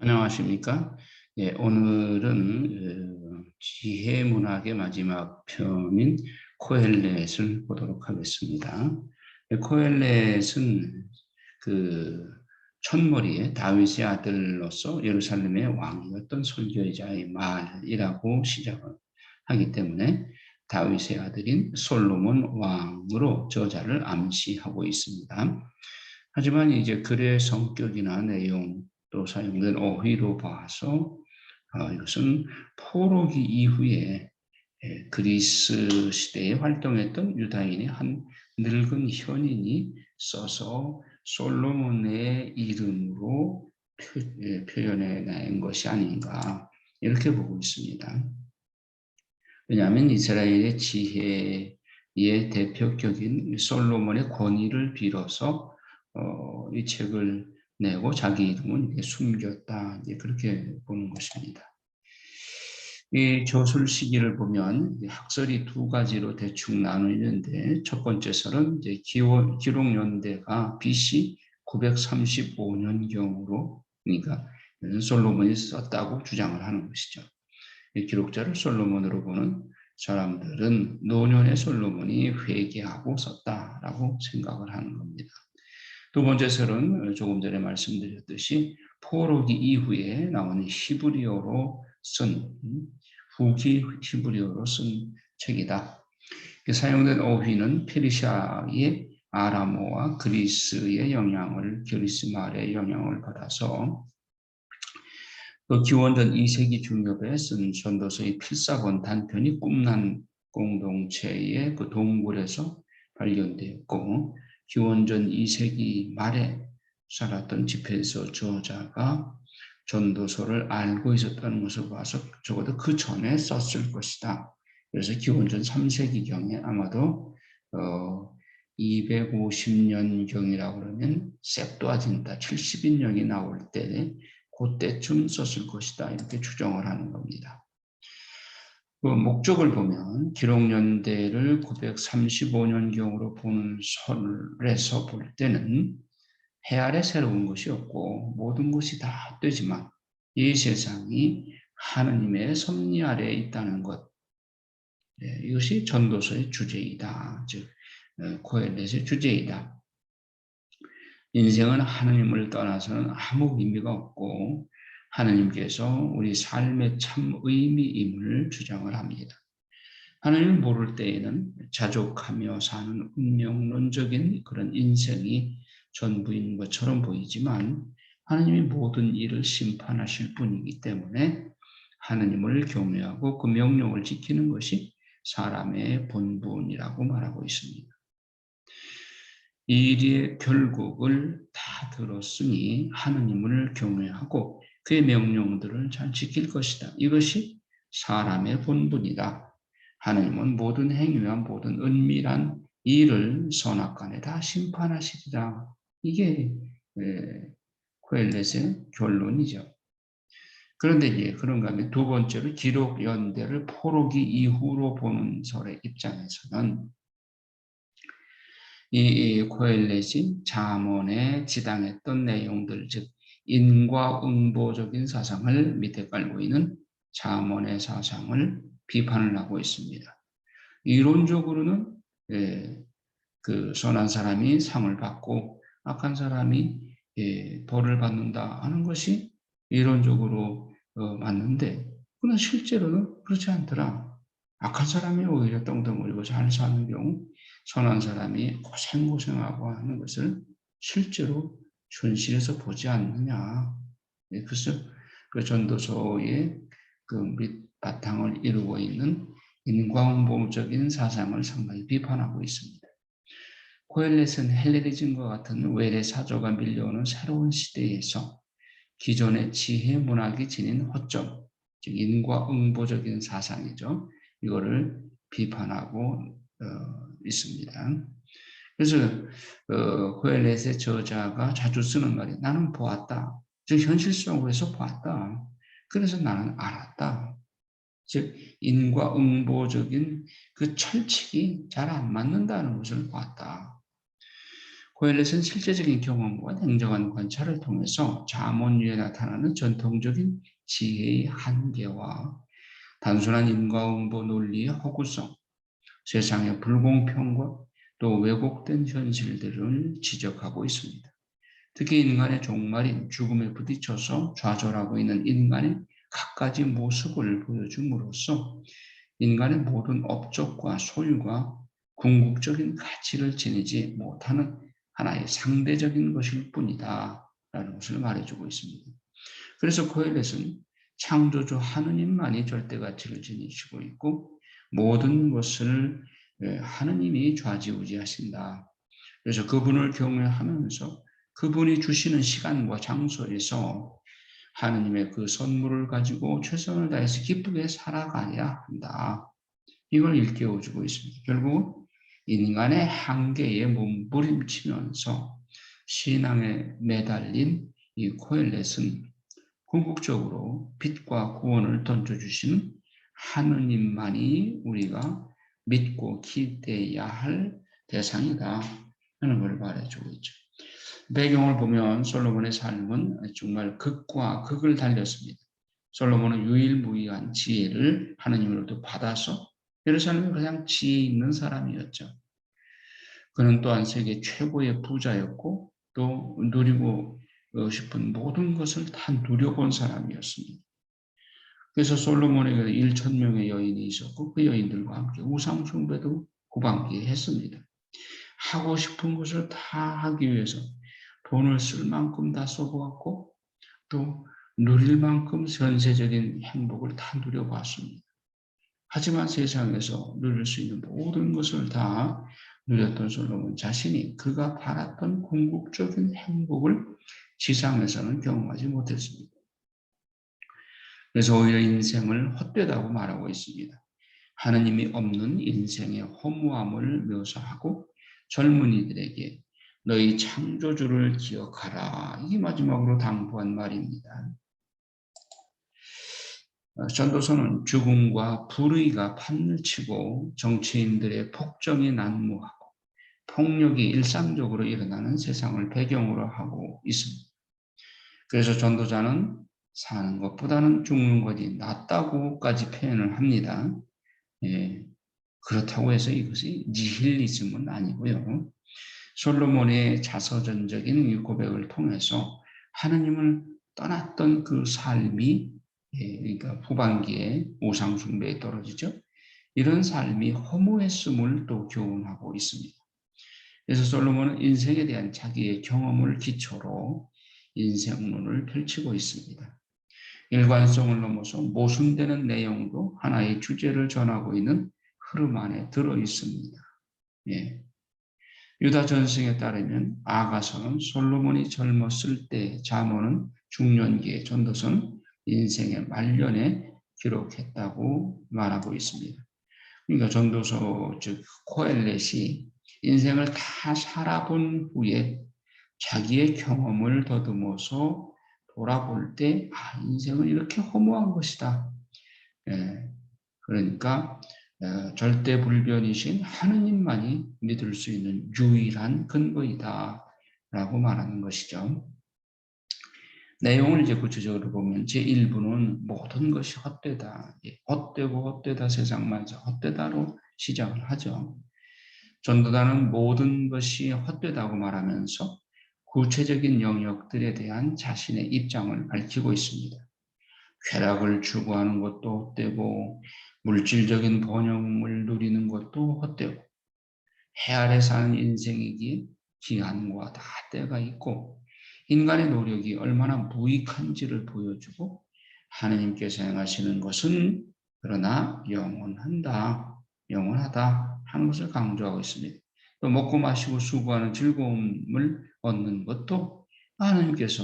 안녕하십니까? 예, 오늘은 지혜 문학의 마지막 편인 코헬렛을 보도록 하겠습니다. 코헬렛은 그 첫머리에 다윗의 아들로서 예루살렘의 왕이었던 선지자의 말이라고 시작을 하기 때문에 다윗의 아들인 솔로몬 왕으로 저자를 암시하고 있습니다. 하지만 이제 글의 성격이나 내용 또 사용된 어휘로 봐서 이것은 포로기 이후에 그리스 시대에 활동했던 유다인의 한 늙은 현인이 써서 솔로몬의 이름으로 표현해 낸 것이 아닌가 이렇게 보고 있습니다. 왜냐하면 이스라엘의 지혜의 대표격인 솔로몬의 권위를 빌어서 이 책을 내고 자기 이름은 숨겼다 그렇게 보는 것입니다. 이 저술 시기를 보면 학설이 두 가지로 대충 나누는데 첫 번째 설은 이제 기록 연대가 BC 935년경으로 그러니까 솔로몬이 썼다고 주장을 하는 것이죠. 이 기록자를 솔로몬으로 보는 사람들은 노년의 솔로몬이 회개하고 썼다라고 생각을 하는 겁니다. 두 번째 설은 조금 전에 말씀드렸듯이 포로기 이후에 나오는 히브리어로 쓴 후기 히브리어로 쓴 책이다. 사용된 어휘는 페르시아의 아람어와 그리스의 영향을 그리스 말의 영향을 받아서 또 기원전 2세기 중엽에 쓴 전도서의 필사본 단편이 꿈난 공동체의 그 동굴에서 발견되었고 기원전 2세기 말에 살았던 집회에서 저자가 전도서를 알고 있었다는 것을 봐서 적어도 그 전에 썼을 것이다. 그래서 기원전 3세기경에 아마도 250년경이라고 그러면 셉뚜아진타 70인령이 나올 때 그때쯤 썼을 것이다. 이렇게 추정을 하는 겁니다. 그 목적을 보면 기록연대를 935년경으로 보는 설에서 볼 때는 해 아래 새로운 것이 없고 모든 것이 다 되지만 이 세상이 하느님의 섭리 아래에 있다는 것, 이것이 전도서의 주제이다. 즉 코헬렛의 주제이다. 인생은 하느님을 떠나서는 아무 의미가 없고 하느님께서 우리 삶의 참 의미임을 주장을 합니다. 하나님을 모를 때에는 자족하며 사는 운명론적인 그런 인생이 전부인 것처럼 보이지만 하나님이 모든 일을 심판하실 분이기 때문에 하나님을 경외하고 그 명령을 지키는 것이 사람의 본분이라고 말하고 있습니다. 이 일의 결국을 다 들었으니 하느님을 경외하고 그의 명령들을 잘 지킬 것이다. 이것이 사람의 본분이다. 하느님은 모든 행위와 모든 은밀한 일을 선악간에 다 심판하시리라. 이게 코헬렛의 결론이죠. 그런데 이제 그런가 하면 두 번째로 기록 연대를 포로기 이후로 보는 설의 입장에서는 이 코헬렛이 잠언에 지당했던 내용들, 즉 인과응보적인 사상을 밑에 깔고 있는 잠언의 사상을 비판을 하고 있습니다. 이론적으로는 그 선한 사람이 상을 받고 악한 사람이 벌을 받는다 하는 것이 이론적으로 맞는데 그러나 실제로는 그렇지 않더라. 악한 사람이 오히려 떵떵거리고 잘 사는 경우 선한 사람이 고생고생하고 하는 것을 실제로 현실에서 보지 않느냐. 그래서 그 전도서의 그 밑바탕을 이루고 있는 인과응보적인 사상을 상당히 비판하고 있습니다. 코헬렛은 헬레니즘과 같은 외래 사조가 밀려오는 새로운 시대에서 기존의 지혜 문학이 지닌 허점, 즉 인과응보적인 사상이죠. 이거를 비판하고 있습니다. 그래서 코헬렛의 저자가 자주 쓰는 말이 나는 보았다. 즉 현실 속에서 보았다. 그래서 나는 알았다. 즉 인과응보적인 그 철칙이 잘 안 맞는다는 것을 봤다. 코엘렛은 실제적인 경험과 냉정한 관찰을 통해서 자문위에 나타나는 전통적인 지혜의 한계와 단순한 인과응보 논리의 허구성, 세상의 불공평과 또 왜곡된 현실들을 지적하고 있습니다. 특히 인간의 종말인 죽음에 부딪혀서 좌절하고 있는 인간의 갖가지 모습을 보여줌으로써 인간의 모든 업적과 소유가 궁극적인 가치를 지니지 못하는 하나의 상대적인 것일 뿐이다 라는 것을 말해주고 있습니다. 그래서 코엘렛은 창조주 하느님만이 절대 가치를 지니시고 있고 모든 것을 하느님이 좌지우지하신다. 그래서 그분을 경외하면서 그분이 주시는 시간과 장소에서 하느님의 그 선물을 가지고 최선을 다해서 기쁘게 살아가야 한다. 이걸 일깨워주고 있습니다. 결국 인간의 한계에 몸부림치면서 신앙에 매달린 이 코엘렛은 궁극적으로 빛과 구원을 던져주시는 하느님만이 우리가 믿고 기대해야 할 대상이다 하는 걸 말해주고 있죠. 배경을 보면 솔로몬의 삶은 정말 극과 극을 달렸습니다. 솔로몬은 유일무이한 지혜를 하느님으로부터 받아서 예루살렘에 가장 지혜 있는 사람이었죠. 그는 또한 세계 최고의 부자였고 또 누리고 싶은 모든 것을 다 누려본 사람이었습니다. 그래서 솔로몬에게 1,000명의 여인이 있었고 그 여인들과 함께 우상 숭배도 후반기했습니다. 하고 싶은 것을 다 하기 위해서 돈을 쓸 만큼 다 써보았고 또 누릴 만큼 전세적인 행복을 다 누려봤습니다. 하지만 세상에서 누릴 수 있는 모든 것을 다 누렸던 솔로몬 자신이 그가 바랐던 궁극적인 행복을 지상에서는 경험하지 못했습니다. 그래서 오히려 인생을 헛되다고 말하고 있습니다. 하느님이 없는 인생의 허무함을 묘사하고 젊은이들에게 너희 창조주를 기억하라. 이게 마지막으로 당부한 말입니다. 전도서는 죽음과 불의가 판을 치고 정치인들의 폭정이 난무하고 폭력이 일상적으로 일어나는 세상을 배경으로 하고 있습니다. 그래서 전도자는 사는 것보다는 죽는 것이 낫다고까지 표현을 합니다. 예, 그렇다고 해서 이것이 니힐리즘은 아니고요. 솔로몬의 자서전적인 고백을 통해서 하느님을 떠났던 그 삶이 그러니까 후반기에 우상 숭배에 떨어지죠. 이런 삶이 허무했음을 또 교훈하고 있습니다. 그래서 솔로몬은 인생에 대한 자기의 경험을 기초로 인생론을 펼치고 있습니다. 일관성을 넘어서 모순되는 내용도 하나의 주제를 전하고 있는 흐름 안에 들어 있습니다. 예. 유다 전승에 따르면 아가서는 솔로몬이 젊었을 때, 잠언은 중년기에, 전도서는 인생의 말년에 기록했다고 말하고 있습니다. 그러니까 전도서 즉 코엘렛이 인생을 다 살아본 후에 자기의 경험을 더듬어서 돌아볼 때 인생은 이렇게 허무한 것이다. 그러니까 절대불변이신 하느님만이 믿을 수 있는 유일한 근거이다 라고 말하는 것이죠. 내용을 이제 구체적으로 보면 제1부는 모든 것이 헛되다. 헛되고 헛되다 세상만사 헛되다로 시작을 하죠. 전도단은 모든 것이 헛되다고 말하면서 구체적인 영역들에 대한 자신의 입장을 밝히고 있습니다. 쾌락을 추구하는 것도 헛되고 물질적인 번영을 누리는 것도 헛되고 해 아래 사는 인생이기에 기한과 다 때가 있고 인간의 노력이 얼마나 무익한지를 보여주고 하느님께서 행하시는 것은 그러나 영원하다 하는 것을 강조하고 있습니다. 또 먹고 마시고 수고하는 즐거움을 얻는 것도 하느님께서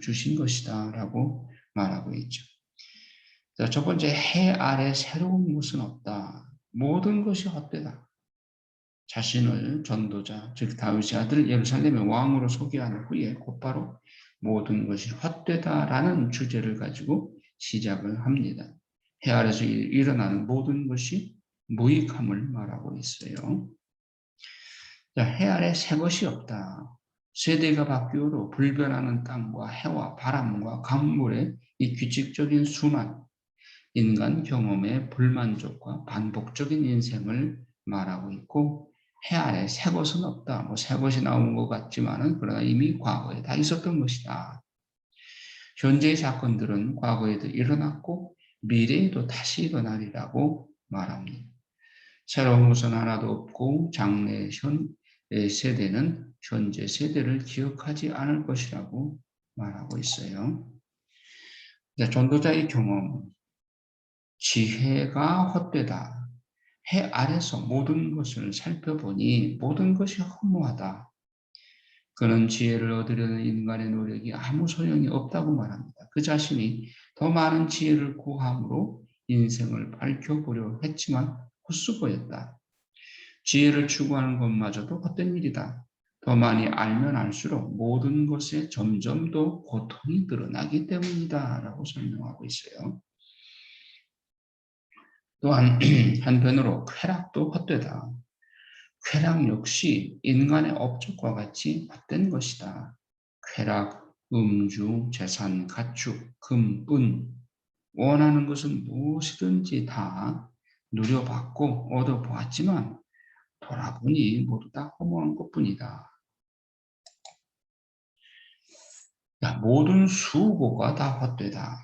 주신 것이다 라고 말하고 있죠. 자, 첫 번째, 해 아래 새로운 것은 없다. 모든 것이 헛되다. 자신을 전도자, 즉 다윗의 아들 예루살렘의 왕으로 소개한 후에 곧바로 모든 것이 헛되다라는 주제를 가지고 시작을 합니다. 해 아래서 일어나는 모든 것이 무익함을 말하고 있어요. 자, 해 아래 새 것이 없다. 세대가 바뀌어도 불변하는 땅과 해와 바람과 강물의 이 규칙적인 순환, 인간 경험의 불만족과 반복적인 인생을 말하고 있고, 해 아래 새 것은 없다. 뭐 새 것이 나온 것 같지만은 그러나 이미 과거에 다 있었던 것이다. 현재의 사건들은 과거에도 일어났고 미래에도 다시 일어나리라고 말합니다. 새로운 것은 하나도 없고 장래 현 세대는 현재 세대를 기억하지 않을 것이라고 말하고 있어요. 전도자의 경험, 지혜가 헛되다. 해 아래서 모든 것을 살펴보니 모든 것이 허무하다. 그는 지혜를 얻으려는 인간의 노력이 아무 소용이 없다고 말합니다. 그 자신이 더 많은 지혜를 구함으로 인생을 밝혀보려 했지만 헛수고였다. 지혜를 추구하는 것마저도 헛된 일이다. 더 많이 알면 알수록 모든 것에 점점 더 고통이 늘어나기 때문이다. 라고 설명하고 있어요. 또한 한편으로 쾌락도 헛되다. 쾌락 역시 인간의 업적과 같이 헛된 것이다. 쾌락, 음주, 재산, 가축, 금, 은, 원하는 것은 무엇이든지 다 누려봤고 얻어보았지만 돌아보니 모두 다 허무한 것뿐이다. 모든 수고가 다 헛되다.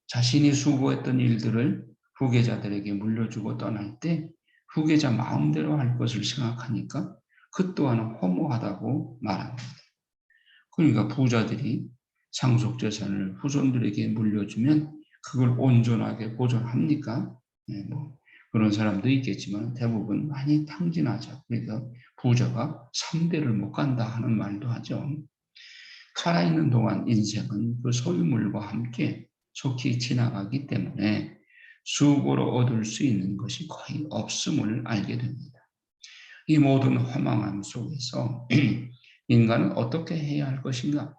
자신이 수고했던 일들을 후계자들에게 물려주고 떠날 때 후계자 마음대로 할 것을 생각하니까 그 또한 허무하다고 말합니다. 그러니까 부자들이 상속재산을 후손들에게 물려주면 그걸 온전하게 보존합니까? 네, 뭐 그런 사람도 있겠지만 대부분 많이 탕진하죠. 그래서 부자가 3대를 못 간다 하는 말도 하죠. 살아있는 동안 인생은 그 소유물과 함께 속히 지나가기 때문에 수고로 얻을 수 있는 것이 거의 없음을 알게 됩니다. 이 모든 허망함 속에서 인간은 어떻게 해야 할 것인가?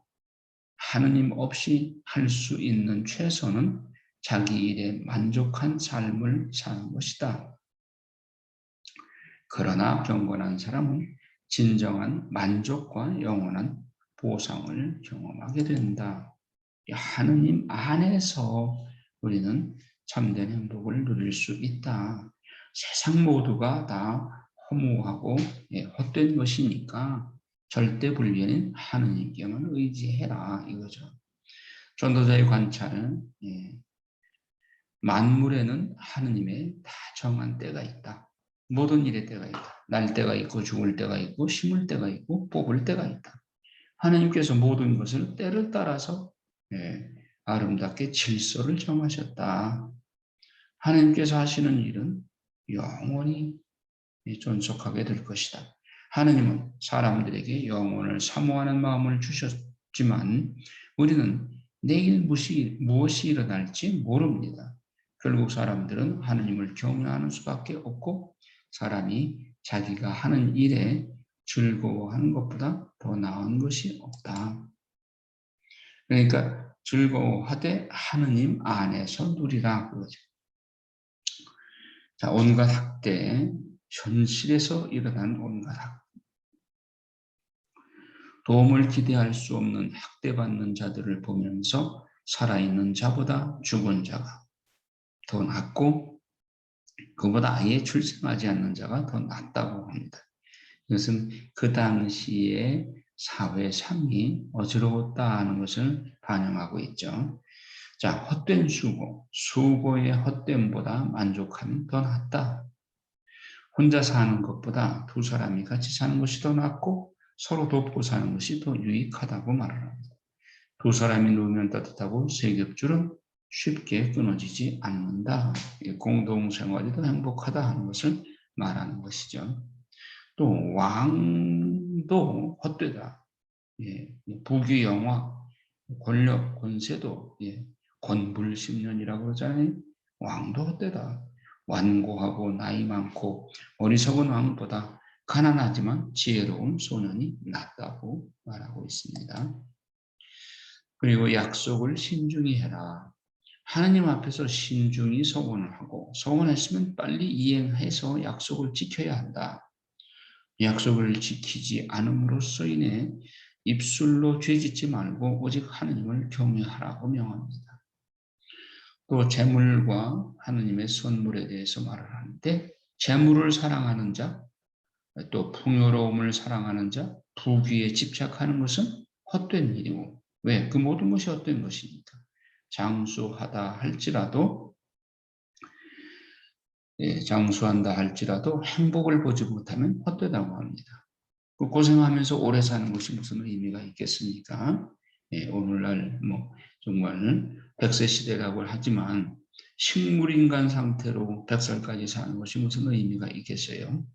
하느님 없이 할 수 있는 최선은 자기 일에 만족한 삶을 사는 것이다. 그러나 경건한 사람은 진정한 만족과 영원한 보상을 경험하게 된다. 하느님 안에서 우리는 참된 행복을 누릴 수 있다. 세상 모두가 다 허무하고 헛된 것이니까 절대 불변인 하느님께만 의지해라 이거죠. 전도자의 관찰은 만물에는 하느님의 다 정한 때가 있다. 모든 일의 때가 있다. 날 때가 있고 죽을 때가 있고 심을 때가 있고 뽑을 때가 있다. 하느님께서 모든 것을 때를 따라서 아름답게 질서를 정하셨다. 하느님께서 하시는 일은 영원히 존속하게 될 것이다. 하느님은 사람들에게 영혼을 사모하는 마음을 주셨지만 우리는 내일 무엇이 일어날지 모릅니다. 결국 사람들은 하느님을 경외하는 수밖에 없고 사람이 자기가 하는 일에 즐거워하는 것보다 더 나은 것이 없다. 그러니까 즐거워하되 하느님 안에서 누리라 그러죠. 자, 온갖 학대, 현실에서 일어난 온갖 학대. 도움을 기대할 수 없는 학대받는 자들을 보면서 살아있는 자보다 죽은 자가 더 낫고 그보다 아예 출생하지 않는 자가 더 낫다고 합니다. 이것은 그 당시의 사회 삶이 어지러웠다는 것을 반영하고 있죠. 자, 헛된 수고의 헛됨보다 만족함이 더 낫다. 혼자 사는 것보다 두 사람이 같이 사는 것이 더 낫고 서로 돕고 사는 것이 더 유익하다고 말을 합니다. 두 사람이 누우면 따뜻하고 세 겹줄은 쉽게 끊어지지 않는다. 공동생활이 더 행복하다 하는 것을 말하는 것이죠. 또 왕도 헛되다. 부귀영화, 권력, 권세도 권불십년이라고 그러잖아요. 왕도 헛되다. 완고하고 나이 많고 어리석은 왕보다 가난하지만 지혜로운 소년이 낫다고 말하고 있습니다. 그리고 약속을 신중히 해라. 하나님 앞에서 신중히 서원을 하고 서원했으면 빨리 이행해서 약속을 지켜야 한다. 약속을 지키지 않음으로써 인해 입술로 죄짓지 말고 오직 하느님을 경외하라고 명합니다. 또 재물과 하느님의 선물에 대해서 말을 하는데 재물을 사랑하는 자, 또 풍요로움을 사랑하는 자, 부귀에 집착하는 것은 헛된 일이고 왜? 그 모든 것이 헛된 것이니까. 장수하다 할지라도 장수한다 할지라도 행복을 보지 못하면 헛되다고 합니다. 그 고생하면서 오래 사는 것이 무슨 의미가 있겠습니까? 오늘날 정말 100세 시대라고 하지만 식물인간 상태로 100살까지 사는 것이 무슨 의미가 있겠어요?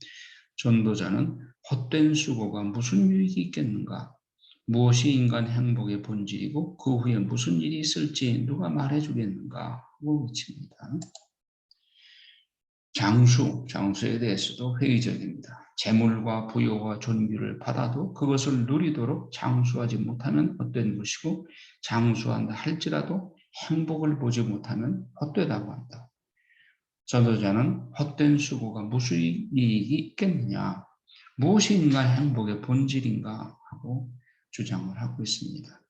전도자는 헛된 수고가 무슨 유익이 있겠는가? 무엇이 인간 행복의 본질이고 그 후에 무슨 일이 있을지 누가 말해주겠는가 하고 외칩니다. 장수에 대해서도 회의적입니다. 재물과 부여와 존귀를 받아도 그것을 누리도록 장수하지 못하면 헛된 것이고 장수한다 할지라도 행복을 보지 못하면 헛되다고 한다. 전도자는 헛된 수고가 무슨 이익이 있겠느냐, 무엇이 인간 행복의 본질인가 하고 주장을 하고 있습니다.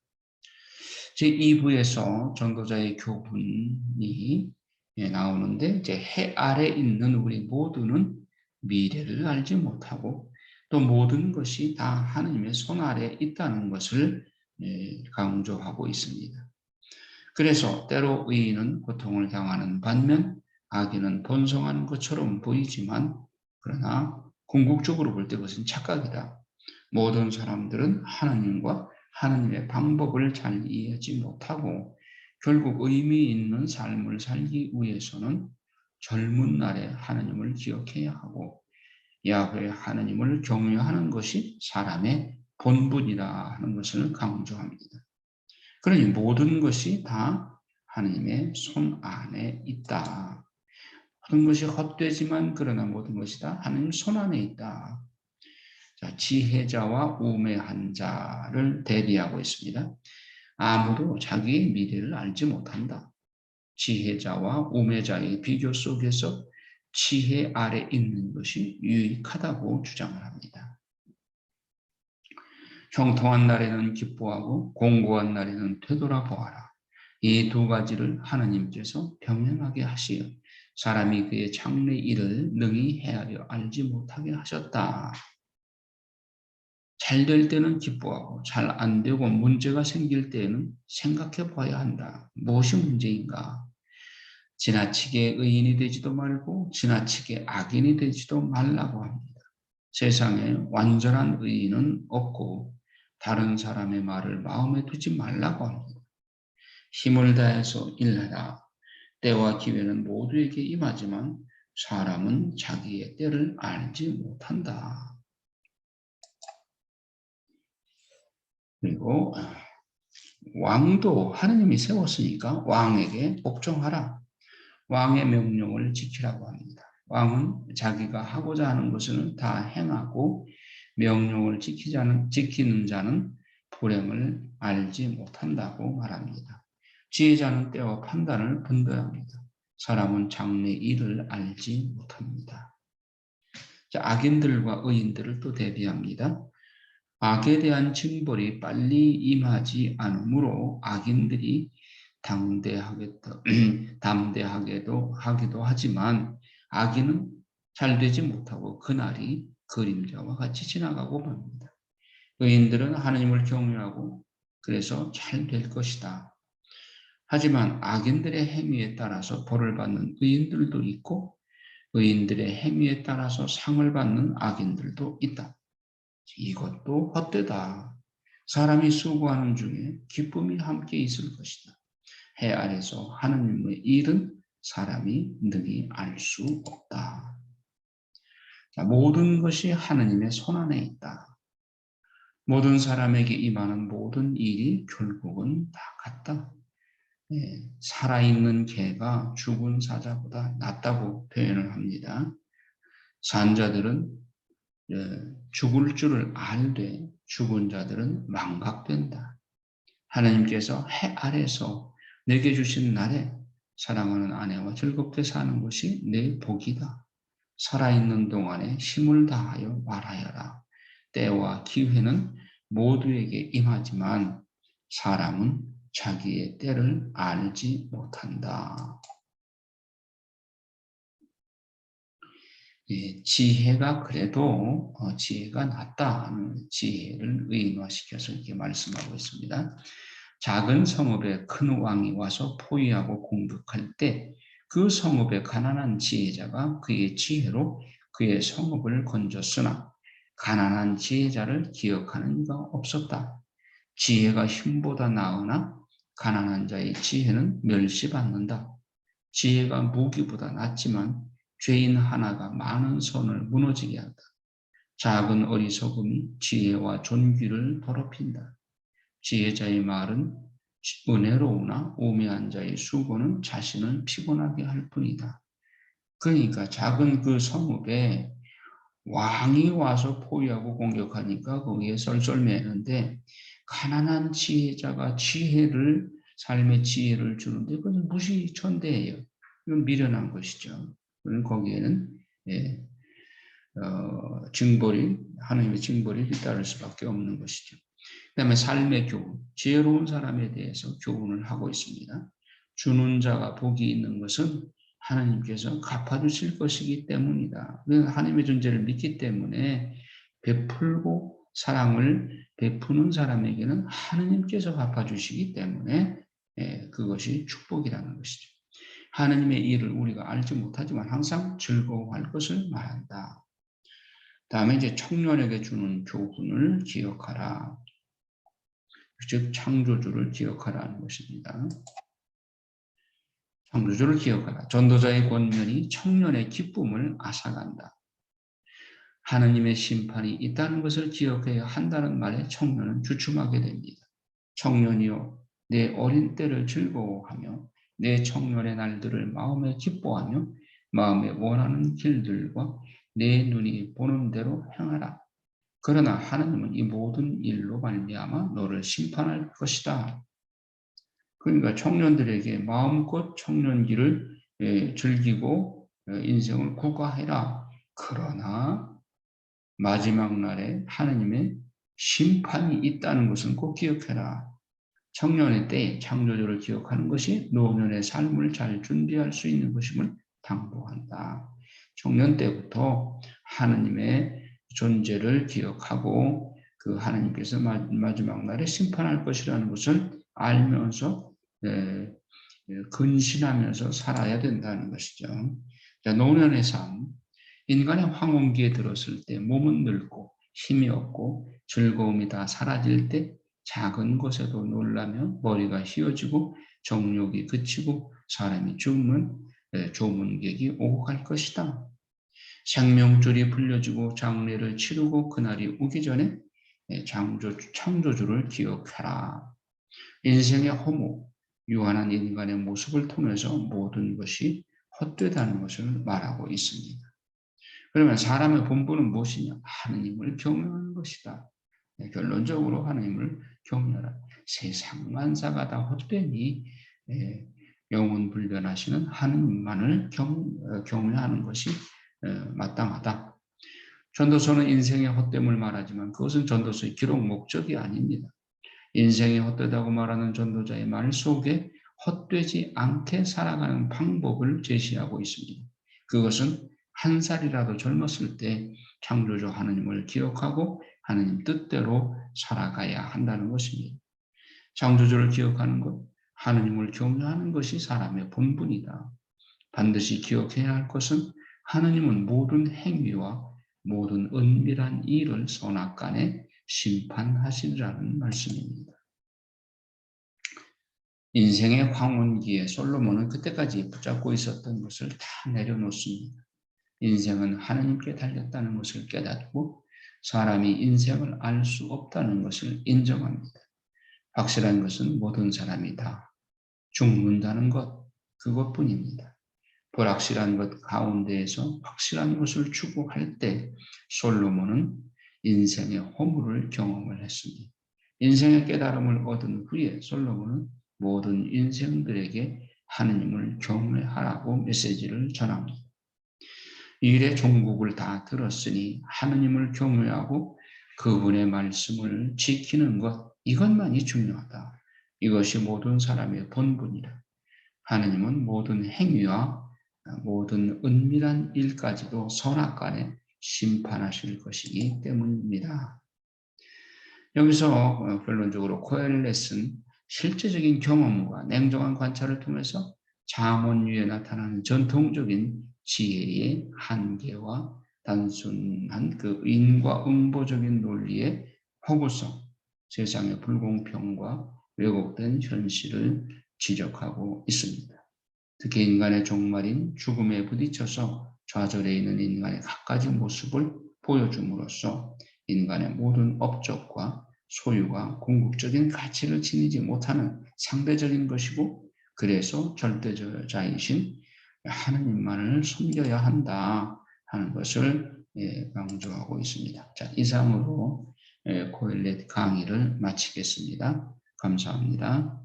제2부에서 전도자의 교훈이 나오는데 이제 해 아래 있는 우리 모두는 미래를 알지 못하고 또 모든 것이 다 하느님의 손 아래 있다는 것을 강조하고 있습니다. 그래서 때로 의인은 고통을 당하는 반면 악인은 번성하는 것처럼 보이지만 그러나 궁극적으로 볼 때 그것은 착각이다. 모든 사람들은 하나님과 하나님의 방법을 잘 이해하지 못하고 결국 의미 있는 삶을 살기 위해서는 젊은 날에 하나님을 기억해야 하고 야훼 하나님을 경외하는 것이 사람의 본분이라 하는 것을 강조합니다. 그러니 모든 것이 다 하나님의 손 안에 있다. 모든 것이 헛되지만 그러나 모든 것이 다 하나님 손 안에 있다. 자, 지혜자와 우매한 자를 대비하고 있습니다. 아무도 자기의 미래를 알지 못한다. 지혜자와 우매자의 비교 속에서 지혜 아래 있는 것이 유익하다고 주장을 합니다. 형통한 날에는 기뻐하고 공고한 날에는 되돌아보아라. 이 두 가지를 하나님께서 병행하게 하시어 사람이 그의 장래 일을 능히 헤아려 알지 못하게 하셨다. 잘 될 때는 기뻐하고 잘 안 되고 문제가 생길 때에는 생각해 봐야 한다. 무엇이 문제인가? 지나치게 의인이 되지도 말고 지나치게 악인이 되지도 말라고 합니다. 세상에 완전한 의인은 없고 다른 사람의 말을 마음에 두지 말라고 합니다. 힘을 다해서 일하라. 때와 기회는 모두에게 임하지만 사람은 자기의 때를 알지 못한다. 그리고 왕도 하느님이 세웠으니까 왕에게 복종하라. 왕의 명령을 지키라고 합니다. 왕은 자기가 하고자 하는 것은 다 행하고 명령을 지키는 자는 불행을 알지 못한다고 말합니다. 지혜자는 때와 판단을 분별합니다. 사람은 장래 일을 알지 못합니다. 자, 악인들과 의인들을 또 대비합니다. 악에 대한 징벌이 빨리 임하지 않으므로 악인들이 담대하기도 하지만 악인은 잘 되지 못하고 그날이 그림자와 같이 지나가고 맙니다. 의인들은 하나님을 경외하고 그래서 잘 될 것이다. 하지만 악인들의 행위에 따라서 벌을 받는 의인들도 있고 의인들의 행위에 따라서 상을 받는 악인들도 있다. 이것도 헛되다. 사람이 수고하는 중에 기쁨이 함께 있을 것이다. 해 아래서 하나님의 일은 사람이 능히 알 수 없다. 자, 모든 것이 하나님의 손안에 있다. 모든 사람에게 임하는 모든 일이 결국은 다 같다. 살아있는 개가 죽은 사자보다 낫다고 표현을 합니다. 산 자들은 죽을 줄을 알되 죽은 자들은 망각된다. 하나님께서 해 아래서 내게 주신 날에 사랑하는 아내와 즐겁게 사는 것이 내 복이다. 살아있는 동안에 힘을 다하여 말하여라. 때와 기회는 모두에게 임하지만 사람은 자기의 때를 알지 못한다. 예, 지혜가 그래도 지혜가 낫다 하는 지혜를 의인화시켜서 이렇게 말씀하고 있습니다. 작은 성읍에 큰 왕이 와서 포위하고 공격할 때 그 성읍의 가난한 지혜자가 그의 지혜로 그의 성읍을 건졌으나 가난한 지혜자를 기억하는 이가 없었다. 지혜가 힘보다 나으나 가난한 자의 지혜는 멸시받는다. 지혜가 무기보다 낫지만 죄인 하나가 많은 선을 무너지게 한다. 작은 어리석음이 지혜와 존귀를 더럽힌다. 지혜자의 말은 은혜로우나 우매한 자의 수고는 자신을 피곤하게 할 뿐이다. 그러니까 작은 그 성읍에 왕이 와서 포위하고 공격하니까 거기에 썰썰매는데 가난한 지혜자가 삶의 지혜를 주는데 그건 무시천대예요. 이건 미련한 것이죠. 거기에는 예, 하나님의 징벌이 뒤따를 수밖에 없는 것이죠. 그다음에 삶의 교훈, 지혜로운 사람에 대해서 교훈을 하고 있습니다. 주는 자가 복이 있는 것은 하나님께서 갚아주실 것이기 때문이다. 하나님의 존재를 믿기 때문에 베풀고 사랑을 베푸는 사람에게는 하나님께서 갚아주시기 때문에 그것이 축복이라는 것이죠. 하나님의 일을 우리가 알지 못하지만 항상 즐거워할 것을 말한다. 다음에 이제 청년에게 주는 교훈을 기억하라. 즉 창조주를 기억하라는 것입니다. 창조주를 기억하라. 전도자의 권면이 청년의 기쁨을 앗아간다. 하나님의 심판이 있다는 것을 기억해야 한다는 말에 청년은 주춤하게 됩니다. 청년이여 내 어린 때를 즐거워하며 내 청년의 날들을 마음에 기뻐하며 마음에 원하는 길들과 내 눈이 보는 대로 행하라. 그러나 하나님은 이 모든 일로 말미암아 너를 심판할 것이다. 그러니까 청년들에게 마음껏 청년기를 즐기고 인생을 구가해라. 그러나 마지막 날에 하나님의 심판이 있다는 것은 꼭 기억해라. 청년의 때에 창조주를 기억하는 것이 노년의 삶을 잘 준비할 수 있는 것임을 당부한다. 청년 때부터 하나님의 존재를 기억하고 그 하나님께서 마지막 날에 심판할 것이라는 것을 알면서 근신하면서 살아야 된다는 것이죠. 노년의 삶, 인간의 황혼기에 들었을 때 몸은 늙고 힘이 없고 즐거움이 다 사라질 때 작은 것에도 놀라며 머리가 휘어지고 정욕이 그치고 사람이 죽으면 조문객이 오고 갈 것이다. 생명줄이 풀려지고 장례를 치르고 그날이 오기 전에 창조주를 기억하라. 인생의 허무, 유한한 인간의 모습을 통해서 모든 것이 헛되다는 것을 말하고 있습니다. 그러면 사람의 본분은 무엇이냐? 하느님을 경외하는 것이다. 결론적으로 하나님을 경외하라. 세상 만사가 다 헛되니 영원 불변하시는 하느님만을 경외하는 것이 마땅하다. 전도서는 인생의 헛됨을 말하지만 그것은 전도서의 기록 목적이 아닙니다. 인생이 헛되다고 말하는 전도자의 말 속에 헛되지 않게 살아가는 방법을 제시하고 있습니다. 그것은 한 살이라도 젊었을 때 창조주 하느님을 기억하고 하느님 뜻대로 살아가야 한다는 것입니다. 창조주를 기억하는 것, 하느님을 경외하는 것이 사람의 본분이다. 반드시 기억해야 할 것은 하느님은 모든 행위와 모든 은밀한 일을 선악간에 심판하시리라는 말씀입니다. 인생의 황혼기에 솔로몬은 그때까지 붙잡고 있었던 것을 다 내려놓습니다. 인생은 하나님께 달렸다는 것을 깨닫고 사람이 인생을 알 수 없다는 것을 인정합니다. 확실한 것은 모든 사람이 다 죽는다는 것, 그것뿐입니다. 불확실한 것 가운데에서 확실한 것을 추구할 때 솔로몬은 인생의 허물을 경험을 했습니다. 인생의 깨달음을 얻은 후에 솔로몬은 모든 인생들에게 하느님을 경외하라고 메시지를 전합니다. 일의 종국을 다 들었으니 하느님을 경외하고 그분의 말씀을 지키는 것, 이것만이 중요하다. 이것이 모든 사람의 본분이라. 하느님은 모든 행위와 모든 은밀한 일까지도 선악간에 심판하실 것이기 때문입니다. 여기서 결론적으로 코엘렛은 실제적인 경험과 냉정한 관찰을 통해서 잠언유에 나타나는 전통적인 지혜의 한계와 단순한 그 인과응보적인 논리의 허구성, 세상의 불공평과 왜곡된 현실을 지적하고 있습니다. 특히 인간의 종말인 죽음에 부딪혀서 좌절해 있는 인간의 갖가지 모습을 보여줌으로써 인간의 모든 업적과 소유가 궁극적인 가치를 지니지 못하는 상대적인 것이고, 그래서 절대자이신 하느님만을 섬겨야 한다 하는 것을 강조하고 있습니다. 자, 이상으로 코엘렛 강의를 마치겠습니다. 감사합니다.